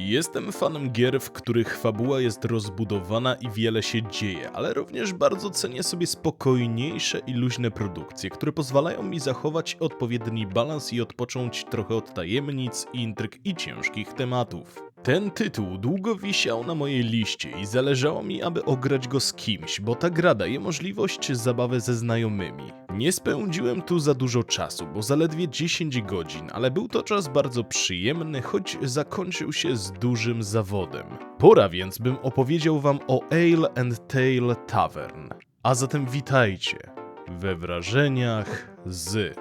Jestem fanem gier, w których fabuła jest rozbudowana i wiele się dzieje, ale również bardzo cenię sobie spokojniejsze i luźne produkcje, które pozwalają mi zachować odpowiedni balans i odpocząć trochę od tajemnic, intryg i ciężkich tematów. Ten tytuł długo wisiał na mojej liście i zależało mi, aby ograć go z kimś, bo ta gra daje możliwość zabawy ze znajomymi. Nie spędziłem tu za dużo czasu, bo zaledwie 10 godzin, ale był to czas bardzo przyjemny, choć zakończył się z dużym zawodem. Pora więc, bym opowiedział wam o Ale and Tale Tavern. A zatem witajcie we wrażeniach z...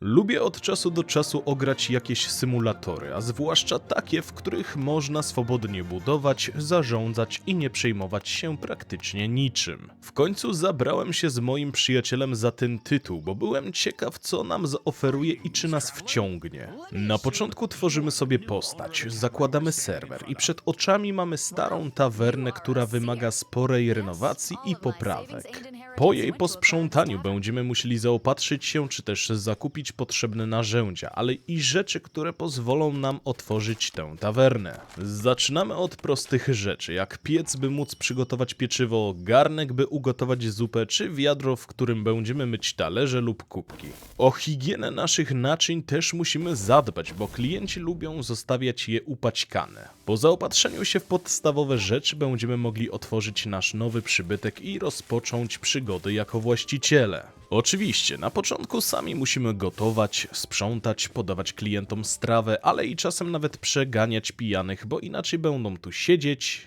Lubię od czasu do czasu ograć jakieś symulatory, a zwłaszcza takie, w których można swobodnie budować, zarządzać i nie przejmować się praktycznie niczym. W końcu zabrałem się z moim przyjacielem za ten tytuł, bo byłem ciekaw, co nam zaoferuje i czy nas wciągnie. Na początku tworzymy sobie postać, zakładamy serwer i przed oczami mamy starą tawernę, która wymaga sporej renowacji i poprawek. Po jej posprzątaniu będziemy musieli zaopatrzyć się, czy też zakupić potrzebne narzędzia, ale i rzeczy, które pozwolą nam otworzyć tę tawernę. Zaczynamy od prostych rzeczy, jak piec, by móc przygotować pieczywo, garnek, by ugotować zupę, czy wiadro, w którym będziemy myć talerze lub kubki. O higienę naszych naczyń też musimy zadbać, bo klienci lubią zostawiać je upaćkane. Po zaopatrzeniu się w podstawowe rzeczy będziemy mogli otworzyć nasz nowy przybytek i rozpocząć przygody jako właściciele. Oczywiście, na początku sami musimy gotować, sprzątać, podawać klientom strawę, ale i czasem nawet przeganiać pijanych, bo inaczej będą tu siedzieć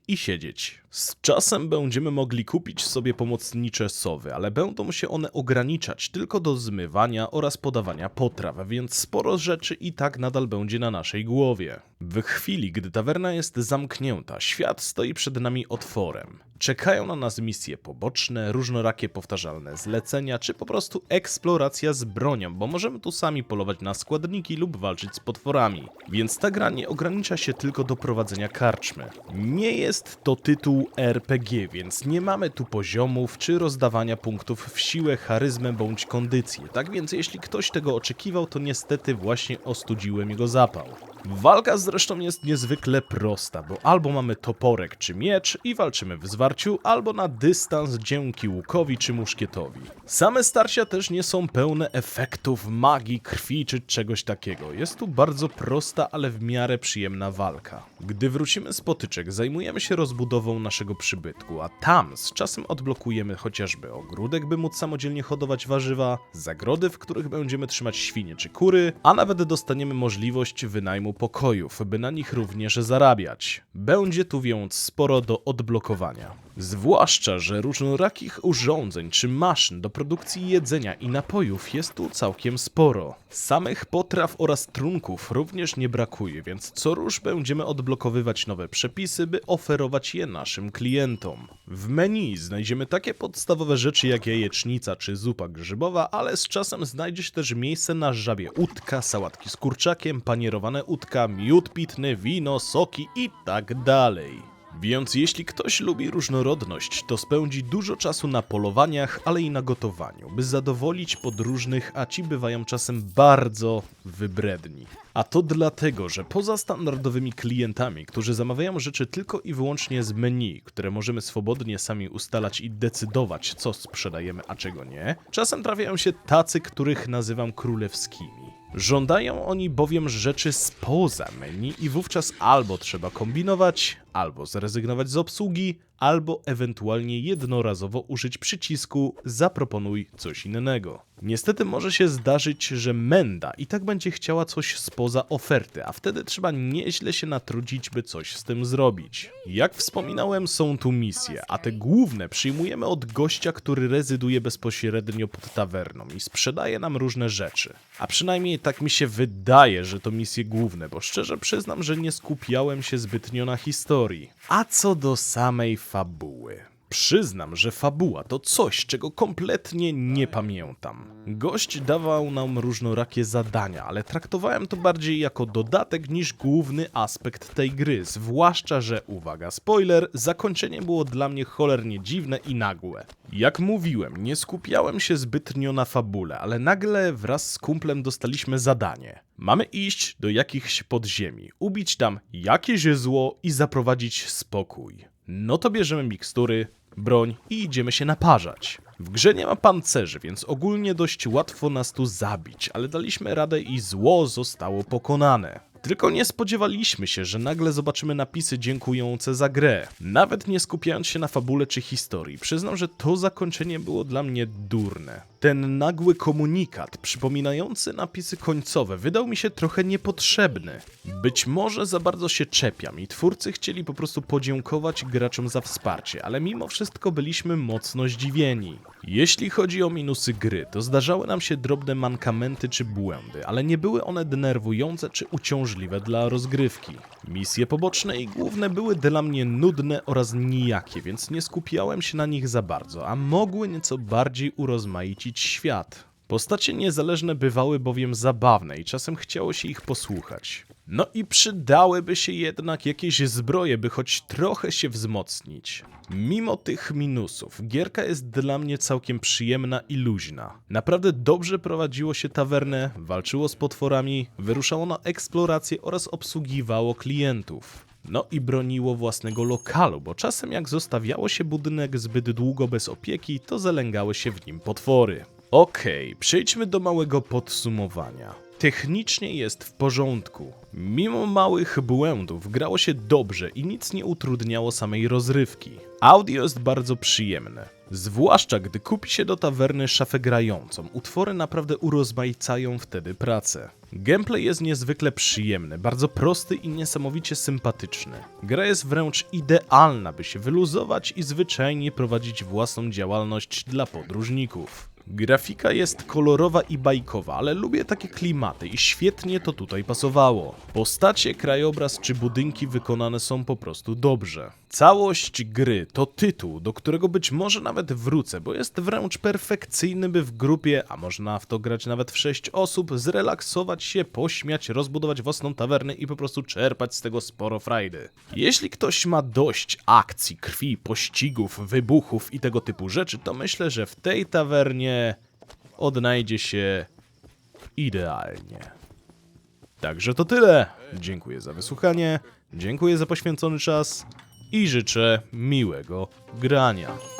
i siedzieć. Z czasem będziemy mogli kupić sobie pomocnicze sowy, ale będą się one ograniczać tylko do zmywania oraz podawania potraw, więc sporo rzeczy i tak nadal będzie na naszej głowie. W chwili, gdy tawerna jest zamknięta, świat stoi przed nami otworem. Czekają na nas misje poboczne, różnorakie powtarzalne zlecenia, czy po prostu eksploracja z bronią, bo możemy tu sami polować na składniki lub walczyć z potworami. Więc ta gra nie ogranicza się tylko do prowadzenia karczmy. Nie jest to tytuł RPG, więc nie mamy tu poziomów czy rozdawania punktów w siłę, charyzmę bądź kondycję. Tak więc jeśli ktoś tego oczekiwał, to niestety właśnie ostudziłem jego zapał. Walka zresztą jest niezwykle prosta, bo albo mamy toporek czy miecz i walczymy w zwarciu, albo na dystans dzięki łukowi czy muszkietowi. Same starcia też nie są pełne efektów, magii, krwi czy czegoś takiego. Jest tu bardzo prosta, ale w miarę przyjemna walka. Gdy wrócimy z potyczek, zajmujemy się rozbudową naszego przybytku, a tam z czasem odblokujemy chociażby ogródek, by móc samodzielnie hodować warzywa, zagrody, w których będziemy trzymać świnie czy kury, a nawet dostaniemy możliwość wynajmu pokojów, by na nich również zarabiać. Będzie tu więc sporo do odblokowania. Zwłaszcza, że różnorakich urządzeń czy maszyn do produkcji jedzenia i napojów jest tu całkiem sporo. Samych potraw oraz trunków również nie brakuje, więc co rusz będziemy odblokowywać nowe przepisy, by oferować je naszym klientom. W menu znajdziemy takie podstawowe rzeczy jak jajecznica czy zupa grzybowa, ale z czasem znajdzie się też miejsce na żabie udka, sałatki z kurczakiem, panierowane udka, miód pitny, wino, soki i tak dalej. Więc jeśli ktoś lubi różnorodność, to spędzi dużo czasu na polowaniach, ale i na gotowaniu, by zadowolić podróżnych, a ci bywają czasem bardzo wybredni. A to dlatego, że poza standardowymi klientami, którzy zamawiają rzeczy tylko i wyłącznie z menu, które możemy swobodnie sami ustalać i decydować, co sprzedajemy, a czego nie, czasem trafiają się tacy, których nazywam królewskimi. Żądają oni bowiem rzeczy spoza menu i wówczas albo trzeba kombinować, albo zrezygnować z obsługi, albo ewentualnie jednorazowo użyć przycisku zaproponuj coś innego. Niestety może się zdarzyć, że menda i tak będzie chciała coś spoza oferty, a wtedy trzeba nieźle się natrudzić, by coś z tym zrobić. Jak wspominałem, są tu misje, a te główne przyjmujemy od gościa, który rezyduje bezpośrednio pod tawerną i sprzedaje nam różne rzeczy. A przynajmniej tak mi się wydaje, że to misje główne, bo szczerze przyznam, że nie skupiałem się zbytnio na historii. A co do samej fabuły. Przyznam, że fabuła to coś, czego kompletnie nie pamiętam. Gość dawał nam różnorakie zadania, ale traktowałem to bardziej jako dodatek niż główny aspekt tej gry, zwłaszcza, że, uwaga, spoiler, zakończenie było dla mnie cholernie dziwne i nagłe. Jak mówiłem, nie skupiałem się zbytnio na fabule, ale nagle wraz z kumplem dostaliśmy zadanie. Mamy iść do jakichś podziemi, ubić tam jakieś zło i zaprowadzić spokój. No to bierzemy mikstury, broń i idziemy się naparzać. W grze nie ma pancerzy, więc ogólnie dość łatwo nas tu zabić, ale daliśmy radę i zło zostało pokonane. Tylko nie spodziewaliśmy się, że nagle zobaczymy napisy dziękujące za grę. Nawet nie skupiając się na fabule czy historii, przyznam, że to zakończenie było dla mnie durne. Ten nagły komunikat, przypominający napisy końcowe, wydał mi się trochę niepotrzebny. Być może za bardzo się czepiam i twórcy chcieli po prostu podziękować graczom za wsparcie, ale mimo wszystko byliśmy mocno zdziwieni. Jeśli chodzi o minusy gry, to zdarzały nam się drobne mankamenty czy błędy, ale nie były one denerwujące czy uciążliwe dla rozgrywki. Misje poboczne i główne były dla mnie nudne oraz nijakie, więc nie skupiałem się na nich za bardzo, a mogły nieco bardziej urozmaicić świat. Postacie niezależne bywały bowiem zabawne i czasem chciało się ich posłuchać. No i przydałyby się jednak jakieś zbroje, by choć trochę się wzmocnić. Mimo tych minusów, gierka jest dla mnie całkiem przyjemna i luźna. Naprawdę dobrze prowadziło się tawernę, walczyło z potworami, wyruszało na eksplorację oraz obsługiwało klientów. No i broniło własnego lokalu, bo czasem jak zostawiało się budynek zbyt długo bez opieki, to zalęgały się w nim potwory. Okej, przejdźmy do małego podsumowania. Technicznie jest w porządku. Mimo małych błędów grało się dobrze i nic nie utrudniało samej rozrywki. Audio jest bardzo przyjemne. Zwłaszcza gdy kupi się do tawerny szafę grającą, utwory naprawdę urozmaicają wtedy pracę. Gameplay jest niezwykle przyjemny, bardzo prosty i niesamowicie sympatyczny. Gra jest wręcz idealna, by się wyluzować i zwyczajnie prowadzić własną działalność dla podróżników. Grafika jest kolorowa i bajkowa, ale lubię takie klimaty i świetnie to tutaj pasowało. Postacie, krajobraz czy budynki wykonane są po prostu dobrze. Całość gry to tytuł, do którego być może nawet wrócę, bo jest wręcz perfekcyjny, by w grupie, a można w to grać nawet w 6 osób, zrelaksować się, pośmiać, rozbudować własną tawernę i po prostu czerpać z tego sporo frajdy. Jeśli ktoś ma dość akcji, krwi, pościgów, wybuchów i tego typu rzeczy, to myślę, że w tej tawernie odnajdzie się idealnie. Także to tyle. Dziękuję za wysłuchanie, dziękuję za poświęcony czas i życzę miłego grania.